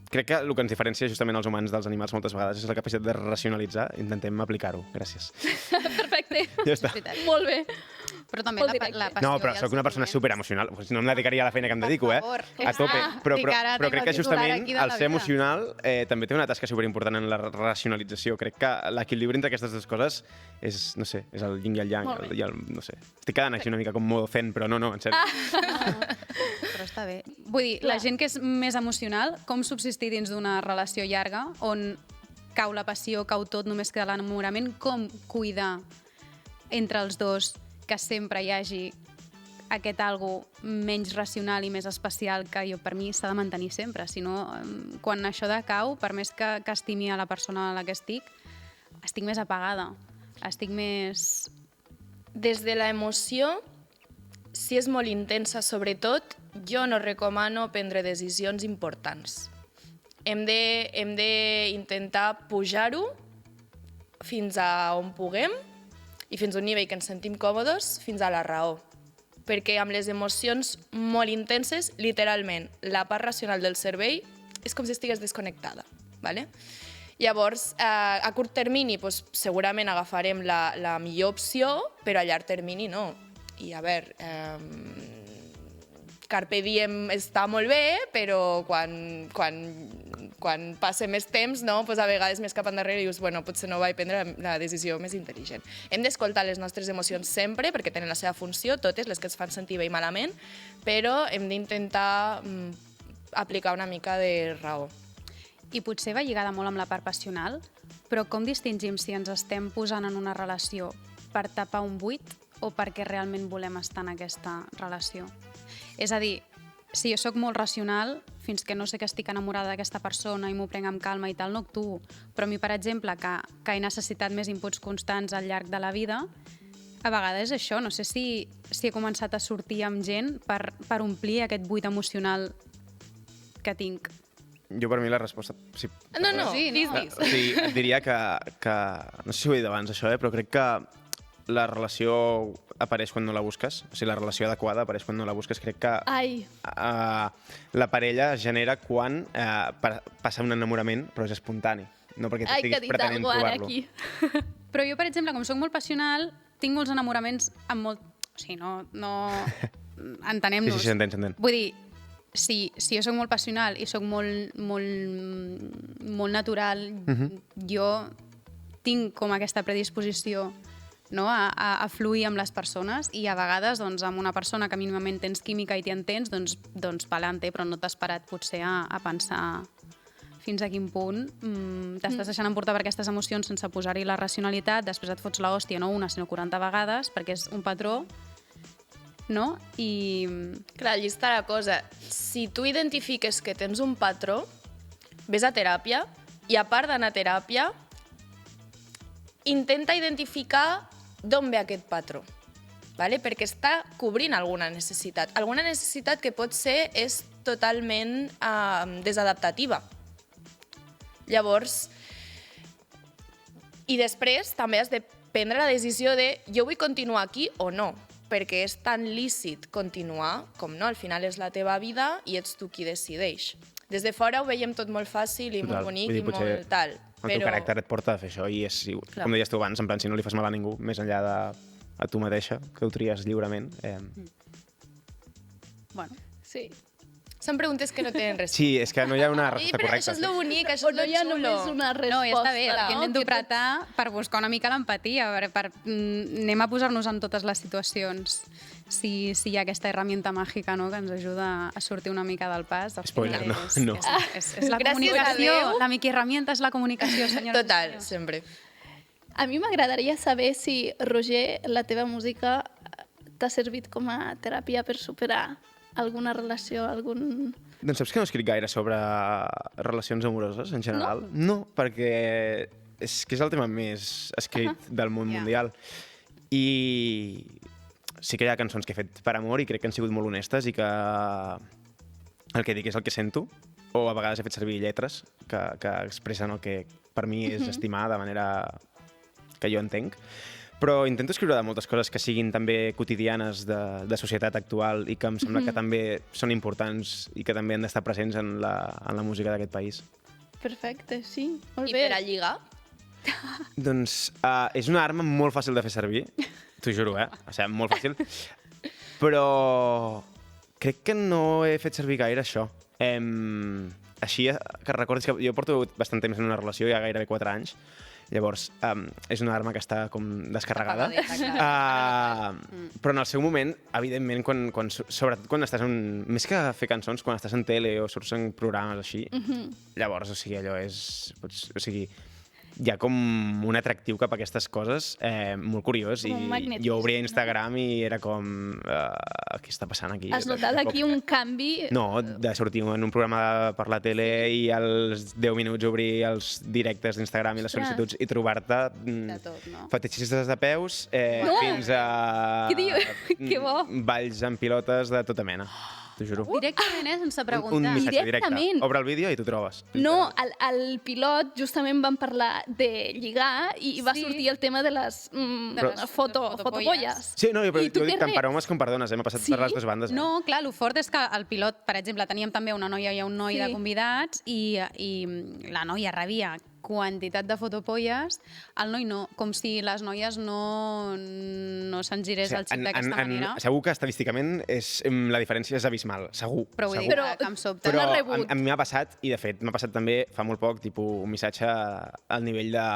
Crec que el que ens diferencia justament els humans dels animals moltes vegades és la capacitat de racionalitzar. Intentem aplicar-ho. Gràcies. Perfecte. Ja està. Molt bé. Però també Molt la directe. passió No, però i els sóc una persona sentiments. superemocional. Si no em dedicaria a la feina que em dedico, Per favor. a tope. Però Dic, ara crec tengo que el titular justament aquí de el la ser vida. emocional també té una tasca superimportant en la racionalització. Crec que l'equilibri entre aquestes dues coses és, no sé, és el yin i el yang. Molt bé. No sé. Estic quedant aquí una mica com modo zen, però no, en sèrio. Però està bé. Vull dir, la gent que és més emocional, com subsistir dins d'una relació llarga on cau la passió, cau tot, només queda l'enamorament, com cuidar entre els dos que sempre hi hagi aquest algo menys racional i més especial que per mi s'ha de mantenir sempre. Si no, quan això decau, per més que estimi a la persona a la que estic més apagada, estic més... Des de l'emoció, si és molt intensa sobretot, jo no recomano prendre decisions importants. Hem d'intentar pujar-ho fins a on puguem i fins a un nivell que ens sentim còmodes, fins a la raó. Perquè amb les emocions molt intenses, literalment, la part racional del cervell és com si estigués desconnectada. ¿Vale? Llavors, a curt termini, doncs, segurament agafarem la millor opció, però a llarg termini no. I a veure, Carpe Diem està molt bé, però quan passa més temps, no? Pues a vegades més cap endarrere dius, bueno, potser no vaig prendre la decisió més intel·ligent. Hem d'escoltar les nostres emocions sempre, perquè tenen la seva funció, totes les que ens fan sentir bé i malament, però hem d'intentar aplicar una mica de raó. I potser va lligada molt amb la part passional, però com distingim si ens estem posant en una relació per tapar un buit o perquè realment volem estar en aquesta relació? És a dir, si jo sóc molt racional, fins que no sé que estic enamorada d'aquesta persona i m'ho prenc amb calma i tal, no actuo. Però a mi, per exemple, que he necessitat més inputs constants al llarg de la vida, a vegades és això. No sé si he començat a sortir amb gent per omplir aquest buit emocional que tinc. Jo, per mi, la resposta... Sí, No, Sí, no? dis. sí, et diria que... No sé si ho he dit abans, això, però crec que la relació apareix quan no la busques. O sigui, la relació adequada apareix quan no la busques. Crec que Ai, la parella es genera quan passa un enamorament, però és espontani. No perquè ai, que t'estiguis dit pretenent algo ara trobar-lo. aquí. Però jo, per exemple, com soc molt passional, tinc molts enamoraments amb molt... O sigui, no... Entenem-nos. Sí, s'entén. Vull dir, si jo sóc molt passional i sóc molt natural, jo tinc com aquesta predisposició, no? a fluir amb les persones, i a vegades doncs, amb una persona que mínimament tens química i t'hi entens, doncs pa'lante, però no t'has parat potser a pensar fins a quin punt t'estàs deixant emportar per aquestes emocions sense posar-hi la racionalitat, després et fots l'hòstia no una sinó 40 vegades, perquè és un patró, no? I... Clar, allí està la cosa. Si tu identifiques que tens un patró, ves a teràpia, i a part d'anar a teràpia, intenta identificar d'on ve aquest patró, ¿vale? Perquè està cobrint alguna necessitat que pot ser és totalment desadaptativa. Llavors, i després també has de prendre la decisió de jo vull continuar aquí o no, perquè és tan lícit continuar com no, al final és la teva vida i ets tu qui decideix. Des de fora ho veiem tot molt fàcil i molt bonic i molt tal. El teu caràcter et porta a fer això i és, com deies tu abans, en plan, si no li fas mal a ningú, més enllà de a tu mateixa, que ho tries lliurement. Bueno, Sí. Són preguntes que no tenen resposta. Sí, és que no hi ha una resposta Però correcta. això és lo bonic, això O és no lo hi ha xulo. només una no, resposta. i està bé, perquè hem no? d'interpretar per buscar una mica l'empatia, anem a posar-nos en totes les situacions. Si hi ha aquesta herramienta màgica, no?, que ens ajuda a sortir una mica del pas. Spoiler, no. És la Gràcies a comunicació, Déu. la herramienta és la comunicació, senyores i Total, senyors. sempre. A mi m'agradaria saber si, Roger, la teva música t'ha servit com a teràpia per superar alguna relació, algun... Doncs saps que no escric gaire sobre relacions amoroses, en general? No, perquè és que és el tema més escrit del món mundial. I sí que hi ha cançons que he fet per amor i crec que han sigut molt honestes i que el que dic és el que sento, o a vegades he fet servir lletres que expressen el que per mi és estimar de manera que jo entenc. Però intento escriure de moltes coses que siguin també quotidianes de societat actual i que em sembla que també són importants i que també han d'estar presents en la música d'aquest país. Perfecte, sí. Molt I bé. per a lligar? Doncs és una arma molt fàcil de fer servir, t'ho juro, O sigui, molt fàcil. Però crec que no he fet servir gaire això. Així que recordes que jo porto bastant temps en una relació, ja gairebé 4 anys, llavors és una arma que està com descarregada. Però en el seu moment, evidentment, sobretot quan estàs més que fer cançons, quan estàs en tele o surts en programes així, llavors, o sigui, allò és... O sigui, hi ha com un atractiu cap a aquestes coses molt curiós i jo obria Instagram i era com què està passant aquí? Has notat aquí un canvi? No, de sortir en un programa per la tele i als 10 minuts obrir els directes d'Instagram i les sol·licituds i trobar-te fetitxistes de peus fins a Què diu? Que bo. balls amb pilotes de tota mena. T'ho juro. Directament, sense Un preguntar. missatge directe. Directament. Obre el vídeo i t'ho trobes. No, al pilot justament vam parlar de lligar i va sortir el tema de les fotopolles. Sí, no, però I tu jo dic què tant per reps? homes com per dones, m'ha passat Sí? per les dues bandes. No, clar, el fort és que al pilot, per exemple, teníem també una noia i un noi Sí. de convidats i la noia rebia quantitat de fotopolles, el noi no, com si les noies no se'n girés el xip d'aquesta manera. Segur que estadísticament la diferència és abismal, segur. Però vull dir segur. que em sobta. Però L'ha rebut. a mi m'ha passat, i de fet m'ha passat també fa molt poc, tipus un missatge al nivell de...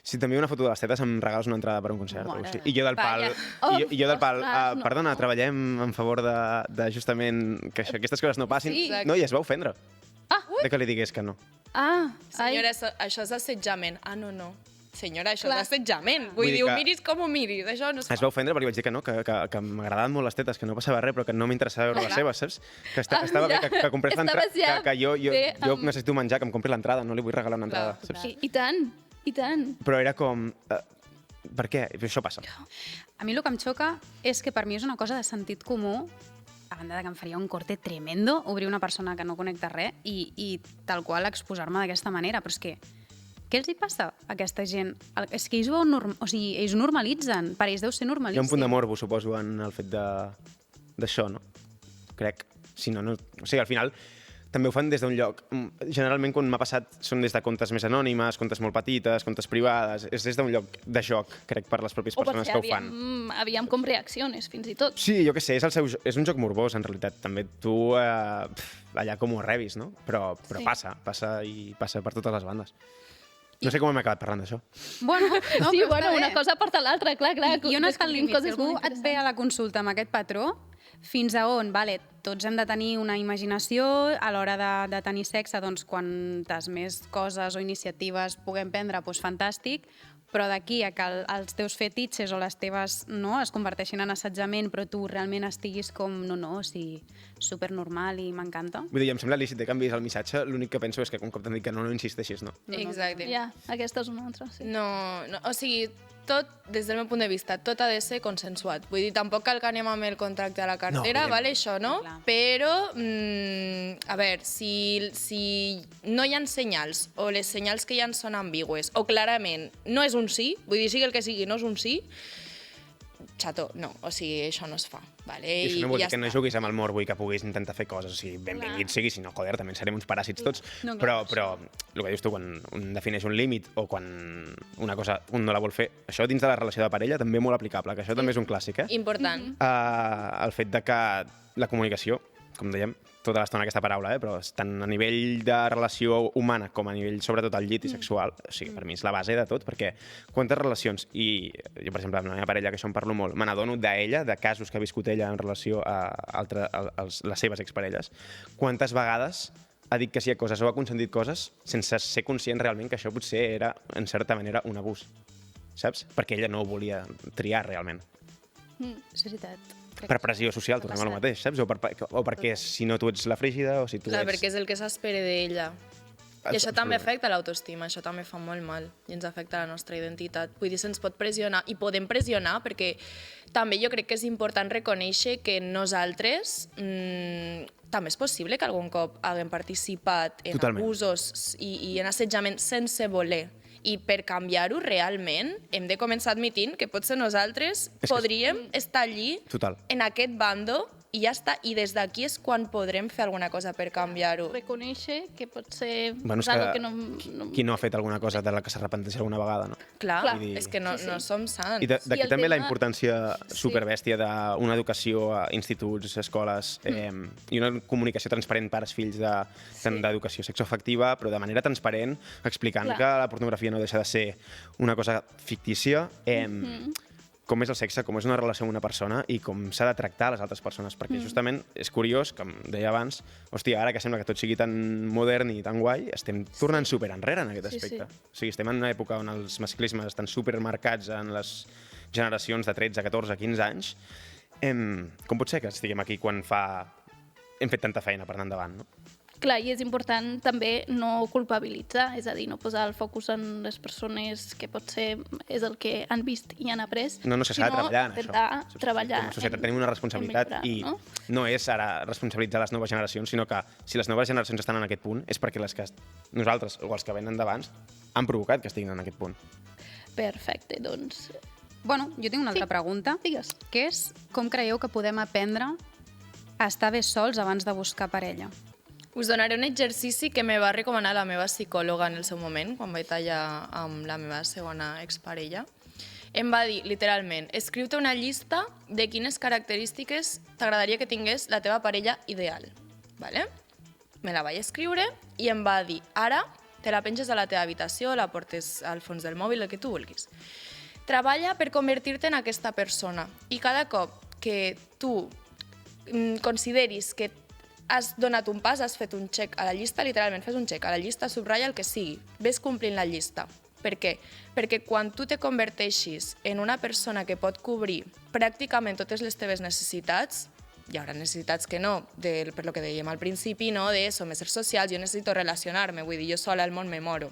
Si t'envio una foto de les tetes em regales una entrada per un concert. Mare O sigui, de I jo del pal, Vaja. i jo del pal Ostres, no. perdona, treballem en favor de justament que aquestes coses no passin. Sí. No, i es va ofendre. Ah, De que li digués que no. ai. Senyora, això és assetjament. Ah, no. Senyora, això Clar. és assetjament. Vull Vull dir dir, ho que- miris com ho miris. Això no es fa. Es va ofendre perquè vaig dir que no, que m'agradaven molt les tetes, que no passava res, però que no m'interessava veure les seves, saps? Que estava bé que comprés l'entrada, Estaves ja que jo bé amb- necessito menjar, que em compri l'entrada, no li vull regalar una entrada, saps? I tant, i tant. Però era com... per què? Això passa. A mi el que em xoca és que per mi és una cosa de sentit comú, a banda de que em faria un corte tremendo obrir una persona que no connecta res i tal qual exposar-me d'aquesta manera, però és que què els hi passa a aquesta gent? És que ells ells ho normalitzen, per ells deu ser Hi ha normalíssim. un punt de morbo, suposo, en el fet d'això, no? Crec. Si no, no... O sigui, al final, també ho fan des d'un lloc. Generalment, quan m'ha passat, són des de comptes més anònimes, comptes molt petites, comptes privades. És des d'un lloc de joc, crec, per les pròpies persones que ho fan. Aviam com reacciones, fins i tot. Sí, jo què sé, és un joc morbós, en realitat. També tu allà com ho rebis, no? Però Sí. passa per totes les bandes. No sé com hem acabat parlant d'això. Bueno, no, Sí, però bueno, està una bé. cosa porta l'altra, clar. I on està el descobrim límit? Si coses algú molt et ve a la consulta amb aquest patró, fins a on, vale, tots hem de tenir una imaginació a l'hora de tenir sexe, doncs quantes més coses o iniciatives puguem prendre, doncs fantàstic, però d'aquí a que els teus fetitxes o les teves no, es converteixin en assetjament, però tu realment estiguis com, o sigui, supernormal i m'encanta. Vull dir, em sembla lícit que canviïs el missatge, l'únic que penso és que un cop t'han dit que no insisteixis, no? Exacte. Ja, aquesta és una altra, sí. No, o sigui, tot, des del meu punt de vista, tot ha de ser consensuat. Vull dir, tampoc cal que anem amb el contracte a la cartera, No, vale, això, no? Clar. Però, a veure, si no hi ha senyals, o les senyals que hi ha són ambigües, o clarament no és un sí, vull dir, sigui el que sigui, no és un sí, xato, no, o sigui, això no es fa, vale? I això no vol dir ja que no està. juguis amb el morbo i que puguis intentar fer coses. O sigui, benvingut sigui, si no, joder, també serem uns paràsits tots. No, clar, però el que dius tu, quan un defineix un límit o quan una cosa un no la vol fer, això dins de la relació de parella també molt aplicable, que això també és un clàssic, eh? Important. El fet de que la comunicació, com dèiem, tota l'estona aquesta paraula, però tant a nivell de relació humana com a nivell, sobretot, al llit i sexual, o sigui, per mi és la base de tot, perquè quantes relacions, i jo, per exemple, amb la meva parella, que això en parlo molt, me n'adono d'ella, de casos que ha viscut ella en relació a les seves exparelles, quantes vegades ha dit que sí a coses o ha consentit coses sense ser conscient realment que això potser era, en certa manera, un abús, saps? Perquè ella no ho volia triar realment. És veritat. Per pressió social, tornem al mateix, saps? O perquè si no tu ets la frígida o si tu Clar, ets... perquè és el que s'espera d'ella. I això també afecta l'autoestima, això també fa molt mal i ens afecta la nostra identitat. Vull dir, se'ns pot pressionar, i podem pressionar, perquè també jo crec que és important reconèixer que nosaltres també és possible que algun cop haguem participat en Totalment. abusos i en assetjament sense voler. I per canviar-ho realment hem de començar admitint que potser nosaltres podríem estar allí, Total. en aquest bando, i ja està. I des d'aquí és quan podrem fer alguna cosa per canviar-ho. Reconèixer que pot ser Bueno, és algo que que no... qui no ha fet alguna cosa de la que s'arrepenteixi alguna vegada, no? Clar, Clar. és que no, Sí, sí. no som sants. I d'aquí el també la tema- importància superbèstia d'una educació a instituts, escoles, i una comunicació transparent pares-fills tant d'educació sexoafectiva, però de manera transparent, explicant Clar. que la pornografia no deixa de ser una cosa fictícia, com és el sexe, com és una relació amb una persona i com s'ha de tractar les altres persones, perquè justament és curiós, com deia abans, hòstia, ara que sembla que tot sigui tan modern i tan guai, estem tornant super enrere en aquest Sí, aspecte. sí. O sigui, estem en una època on els masclismes estan supermarcats en les generacions de 13, 14, 15 anys. Com pot ser que estiguem aquí quan hem fet tanta feina per anar endavant, no? Clar, i és important també no culpabilitzar, és a dir, no posar el focus en les persones que potser és el que han vist i han après, No, s'ha de treballar en això. intentar treballar Com a societat tenim una responsabilitat en i millorar, no és ara responsabilitzar les noves generacions, sinó que si les noves generacions estan en aquest punt és perquè les que nosaltres o els que venen d'abans han provocat que estiguin en aquest punt. Perfecte, doncs... Bueno, jo tinc una altra Sí. pregunta, Digues. que és com creieu que podem aprendre a estar bé sols abans de buscar parella? Us donaré un exercici que me va recomanar la meva psicòloga en el seu moment, quan vaig tallar amb la meva segona exparella. Em va dir, literalment, escriu-te una llista de quines característiques t'agradaria que tingués la teva parella ideal. Vale? Me la vaig escriure i em va dir, ara te la penges a la teva habitació, la portes al fons del mòbil, el que tu vulguis. Treballa per convertir-te en aquesta persona i cada cop que tu consideris que has donat un pas, has fet un check a la llista, literalment fes un check a la llista, subratlla el que sigui, ves complint la llista. Per què? Perquè quan tu te converteixis en una persona que pot cobrir pràcticament totes les teves necessitats, hi haurà necessitats que no, per lo que dèiem al principi, no? De som éssers socials, jo necessito relacionar-me, vull dir, jo sola al món me moro.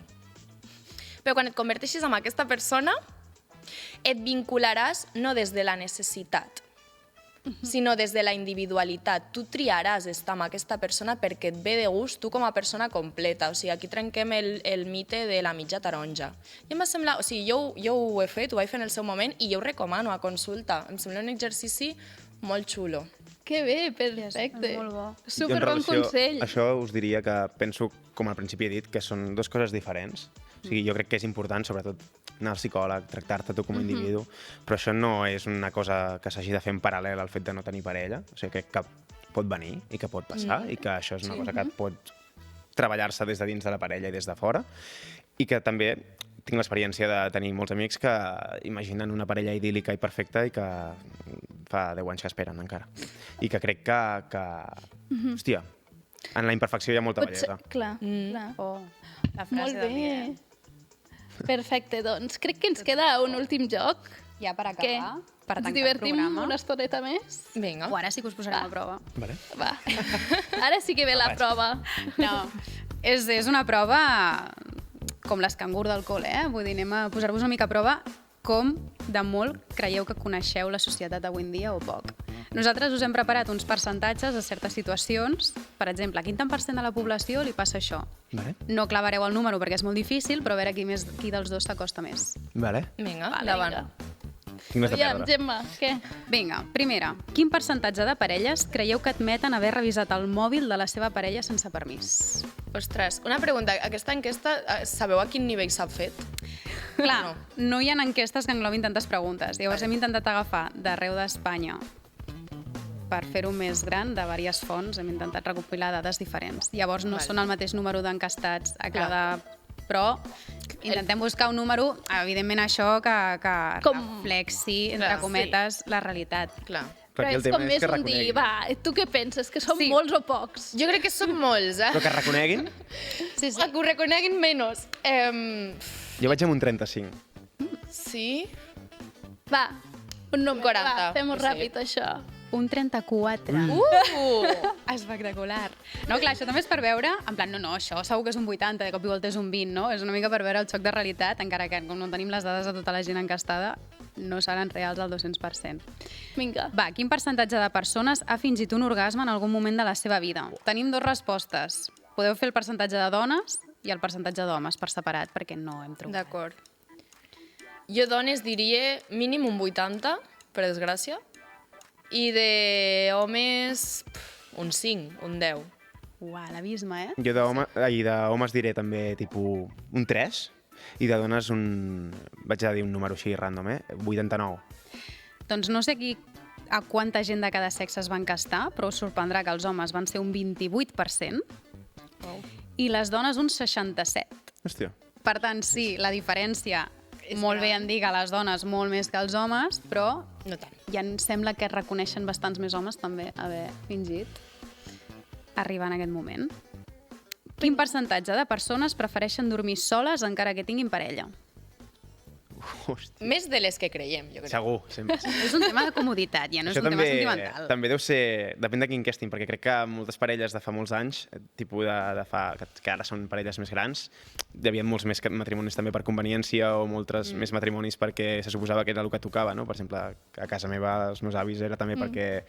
Però quan et converteixis en aquesta persona, et vincularàs no des de la necessitat, sinó des de la individualitat. Tu triaràs estar amb aquesta persona perquè et ve de gust tu com a persona completa. O sigui, aquí trenquem el mite de la mitja taronja. I em va semblar... O sigui, jo ho he fet, ho vaig fer en el seu moment i jo ho recomano a consulta. Em sembla un exercici molt xulo. Que bé, perfecte. Molt bo. Jo, en Superbon relació consell. a això us diria que penso, com al principi he dit, que són dues coses diferents. O sigui, jo crec que és important, sobretot, anar al psicòleg, tractar-te tu com a individu, però això no és una cosa que s'hagi de fer en paral·lel al fet de no tenir parella. O sigui, crec que pot venir i que pot passar i que això és una cosa que pot treballar-se des de dins de la parella i des de fora, i que també tinc l'experiència de tenir molts amics que imaginen una parella idíl·lica i perfecta i que fa 10 anys que esperen encara. I que crec que hòstia, en la imperfecció hi ha molta bellesa. Clar, clar. Oh, la frase Molt del dia. bé. Perfecte, doncs crec que ens queda un últim joc. Ja per Què? acabar, per Ens tancar el divertim programa. una estoneta més? Vinga. O ara sí que us posarem a prova. Vale? Va. Ara sí que ve la prova. No, és una prova com l'escangur del col·le, Vull dir, anem a posar-vos una mica a prova com de molt creieu que coneixeu la societat d'avui en dia o poc. Nosaltres us hem preparat uns percentatges a certes situacions. Per exemple, a quin tant per cent de la població li passa això? Vale? No clavareu el número perquè és molt difícil, però a veure qui dels dos s'acosta més. Vale. Vinga, Vale, endavant. vinga. Tinc més de Aviam, perdre. Gemma, què? Vinga, primera, quin percentatge de parelles creieu que admeten haver revisat el mòbil de la seva parella sense permís? Ostres, una pregunta. Aquesta enquesta, sabeu a quin nivell s'ha fet? Clar, no hi ha enquestes que englobin tantes preguntes. Llavors hem intentat agafar d'arreu d'Espanya per fer-ho més gran, de diverses fonts, hem intentat recopilar dades diferents. Llavors no són el mateix número d'encastats a cada... Però intentem buscar un número, evidentment això, que reflexi, entre Clar, cometes, la realitat. Clar. Però aquí el és tema com és més que un dir, reconeguin. va, tu què penses, que són Sí. molts o pocs? Jo crec que són molts, Però que reconeguin, Sí, sí. Que ho reconeguin menys. jo vaig amb un 35. Sí? Va, un número, 40, va, fem-ho sí. ràpid, això. Un 34. Espectacular. No, clar, això també és per veure, en plan, no, això segur que és un 80, de cop i volta és un 20, no? És una mica per veure el xoc de realitat, encara que com no tenim les dades de tota la gent encastada, no seran reals al 200%. Vinga. Va, quin percentatge de persones ha fingit un orgasme en algun moment de la seva vida? Tenim dues respostes. Podeu fer el percentatge de dones i el percentatge d'homes per separat, perquè no hem trobat. D'acord. Jo dones diria mínim un 80, per desgràcia, i de homes un 5, un 10. Uà, l'abisme, Jo d'homes diré també tipus un 3 i de dones vaig a dir un número així random, 89. Doncs no sé a quanta gent de cada sexe es va encastar, però us sorprendrà que els homes van ser un 28% i les dones un 67%. Hòstia. Per tant, sí, la diferència És molt gran. bé en dir que les dones molt més que els homes, però No tant. ja em sembla que reconeixen bastants més homes també haver fingit arribar en aquest moment. Quin percentatge de persones prefereixen dormir soles encara que tinguin parella? Hòstia. Més de les que creiem, jo crec. Segur, sempre. És un tema de comoditat, ja no és Això un tema sentimental. també deu ser... Depèn de quin casting, perquè crec que moltes parelles de fa molts anys, tipus de fa, que ara són parelles més grans, hi havia molts més matrimonis també per conveniència o molts més matrimonis perquè se suposava que era el que tocava, no? Per exemple, a casa meva, els meus avis, era també perquè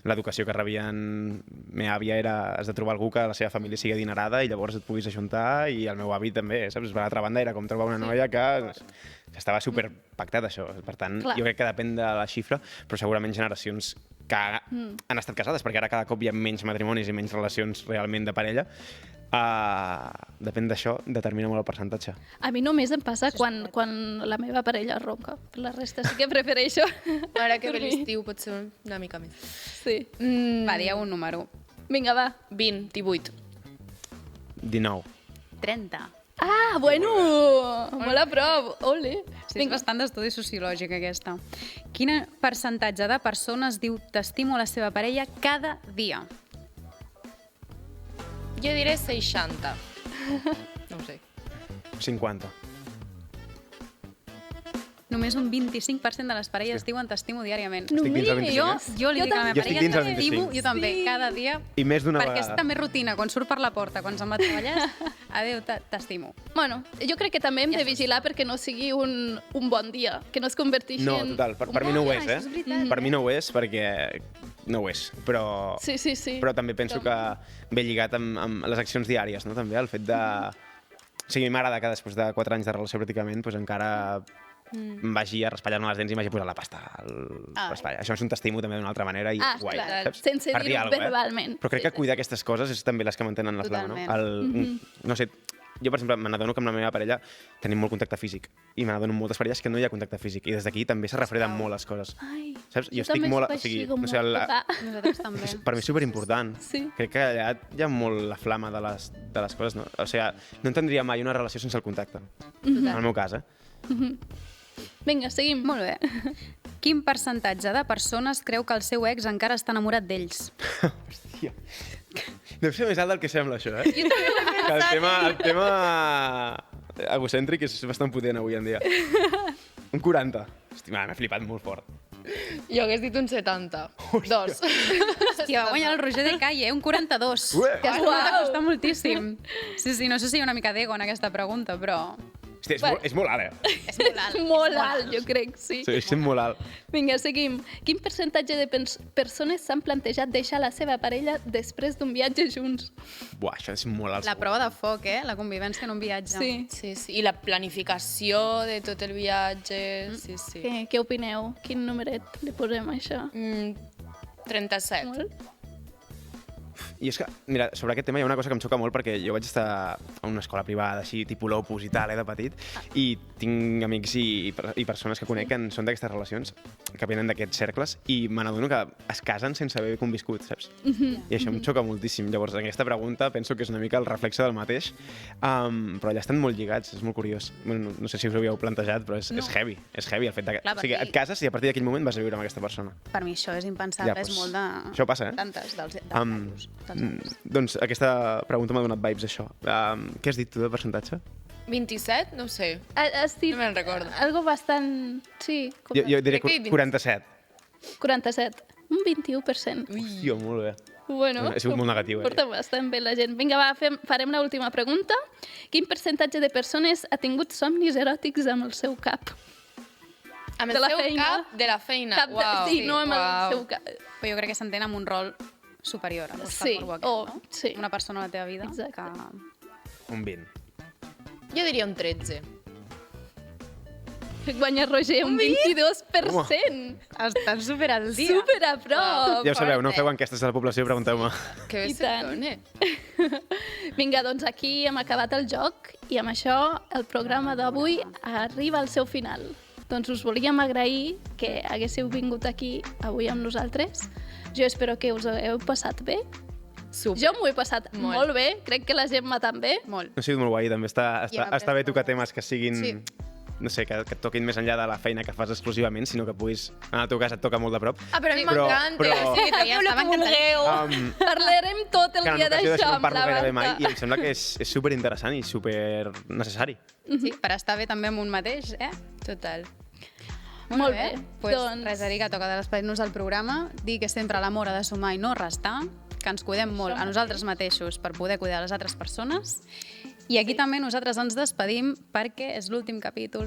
l'educació que rebien meva àvia era has de trobar algú que la seva família sigui adinerada i llavors et puguis ajuntar, i el meu avi també, saps? Per l'altra banda era com trobar una noia que estava super pactat això. Per tant, Clar. jo crec que depèn de la xifra, però segurament generacions que han estat casades, perquè ara cada cop hi ha menys matrimonis i menys relacions realment de parella, depèn d'això, determina molt el percentatge. A mi només em passa quan la meva parella ronca. Per la resta sí que prefereixo Ara que ve dormir. l'estiu pot ser una mica més. Sí. Va, dieu un número. Vinga, va. 20, 18. 19. 30. Ah, bueno! Molt a prop. Ole. Sí, és bastant d'estudi sociològic, aquesta. Quin percentatge de persones diu t'estimo a la seva parella cada dia? Jo diré 60. No ho sé. 50. Només un 25% de les parelles diuen t'estimo diàriament. Estic dins del 25, Jo li dic a la meva Jo estic parella dins del t'estimo, 25. jo també, Sí. cada dia. I més d'una Perquè és vegada. també rutina, quan surt per la porta, quan se'n va a treballar, adéu, t'estimo. Bueno, jo crec que també hem de vigilar perquè no sigui un bon dia, que no es converteixi No, en... total, per mi no ho és, això és veritat. Per mi no ho és perquè no ho és, però... Sí, sí, sí. Però també penso que ve lligat amb les accions diàries, no? També el fet de... O sigui, m'agrada que després de 4 anys de relació pràcticament doncs encara em vagi a raspallar-me les dents i m'hagi posat la pasta al raspall. Això és un t'estimo també d'una altra manera i guai, clar, saps? sense Per dir dir-ho alguna cosa, verbalment. Però crec que cuidar aquestes coses és també les que mantenen la flama, no? No sé, jo, per exemple, me n'adono que amb la meva parella tenim molt contacte físic i me n'adono amb moltes parelles que no hi ha contacte físic i des d'aquí també se refreden molt les coses. Ai, Saps? jo també soc així, com no sé, molt tocar. Nosaltres també. per mi és superimportant. Sí. Crec que allà hi ha molt la flama de les coses, no? O sigui, no entendria mai una relació sense el contacte. En el meu cas, Vinga, seguim. Molt bé. Quin percentatge de persones creu que el seu ex encara està enamorat d'ells? Hòstia. Deu ser més alt del que sembla, això, Jo també l'he pensat. El tema egocèntric és bastant potent avui en dia. Un 40. Hòstia, m'ha flipat molt fort. Jo hagués dit un 70. 2. Hòstia, va guanyar el Roger de Calle, un 42. Ué! Que m'ha costat moltíssim. Sí, no sé si hi ha una mica d'ego en aquesta pregunta, però... Hòstia, és molt alt, És molt alt. Molt alt, jo crec, sí. Sí, és molt alt. Vinga, seguim. Quin percentatge de persones s'han plantejat deixar la seva parella després d'un viatge junts? Buah, això és molt alt. La prova de foc, La convivència en un viatge. Sí. Sí. I la planificació de tot el viatge, sí. Què opineu? Quin numeret li posem a això? 37. Molt? I és que, mira, sobre aquest tema hi ha una cosa que em xoca molt perquè jo vaig estar a una escola privada, així, tipus l'Opus i tal, de petit, i tinc amics i persones que conec que són d'aquestes relacions, que venen d'aquests cercles, i me n'adono que es casen sense haver conviscut, saps? I això em xoca moltíssim. Llavors, en aquesta pregunta penso que és una mica el reflexe del mateix, però allà estan molt lligats, és molt curiós. Bueno, no sé si us ho havíeu plantejat, però és heavy el fet de que... Clar, o sigui, et cases i a partir d'aquell moment vas a viure amb aquesta persona. Per mi això és impensable, Ja, és doncs, molt de... això passa, Tantes dels Doncs aquesta pregunta m'ha donat vibes, això. Què has dit tu de percentatge? 27? No ho sé. Has dit No me'n recordo. algo bastant... Sí, Jo diré Crec que 47. 47. Un 21%. Hòstia, molt bé. Bueno, He sigut molt negatiu, porta bastant bé la gent. Vinga, va, farem l'última pregunta. Quin percentatge de persones ha tingut somnis eròtics amb el seu cap? Amb De el la seu feina. cap de la feina. Cap Uau. sí, no amb el seu cap. Però jo crec que s'entén amb un rol superior. A Sí, no? sí. Una persona a la teva vida Exacte. que... Un 20. Jo diria un 13. Guanya Roger un 22%. Estàs super al dia. Super a prop. Ja ho sabeu, no feu enquestes a la població, pregunteu-me. Que bé I tant. se Vinga, doncs aquí hem acabat el joc i amb això el programa d'avui arriba al seu final. Doncs us volíem agrair que haguéssiu vingut aquí avui amb nosaltres. Jo espero que us ho heu passat bé. Super. Jo m'ho he passat molt bé, crec que la Gemma també. Molt. Ha sigut molt guai, també està bé tocar temes que siguin... Sí. No sé, que et toquin més enllà de la feina que fas exclusivament, sinó que puguis... En el teu cas et toca molt de prop. Ah, però a mi Però- m'encanta. però- Sí, toqueu el que vulgueu. Parlarem tot el Que en dia ocasió d'això d'això no amb parlo la gairebé mai Marta. i em sembla que és superinteressant i super necessari. Sí, per estar bé també amb un mateix, Total. Molt bé, Pues doncs- res a dir, que toca despedir-nos del programa, dir que sempre l'amor ha de sumar i no restar, que ens cuidem molt a nosaltres mateixos per poder cuidar les altres persones. I aquí també nosaltres ens despedim perquè és l'últim capítol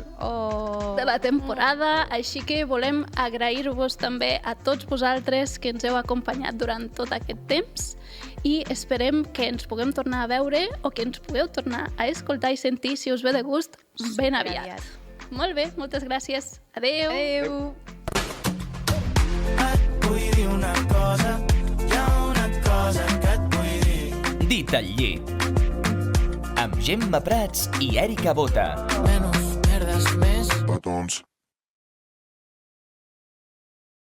de la temporada, així que volem agrair-vos també a tots vosaltres que ens heu acompanyat durant tot aquest temps i esperem que ens puguem tornar a veure o que ens pugueu tornar a escoltar i sentir, si us ve de gust, ben aviat. Molt bé, moltes gràcies. Adeu. Adéu! Et vull dir una cosa, hi ha una cosa que et vull dir. Dit al llit. Amb Gemma Prats i Èrica Bota. Menos merdes, més Petons.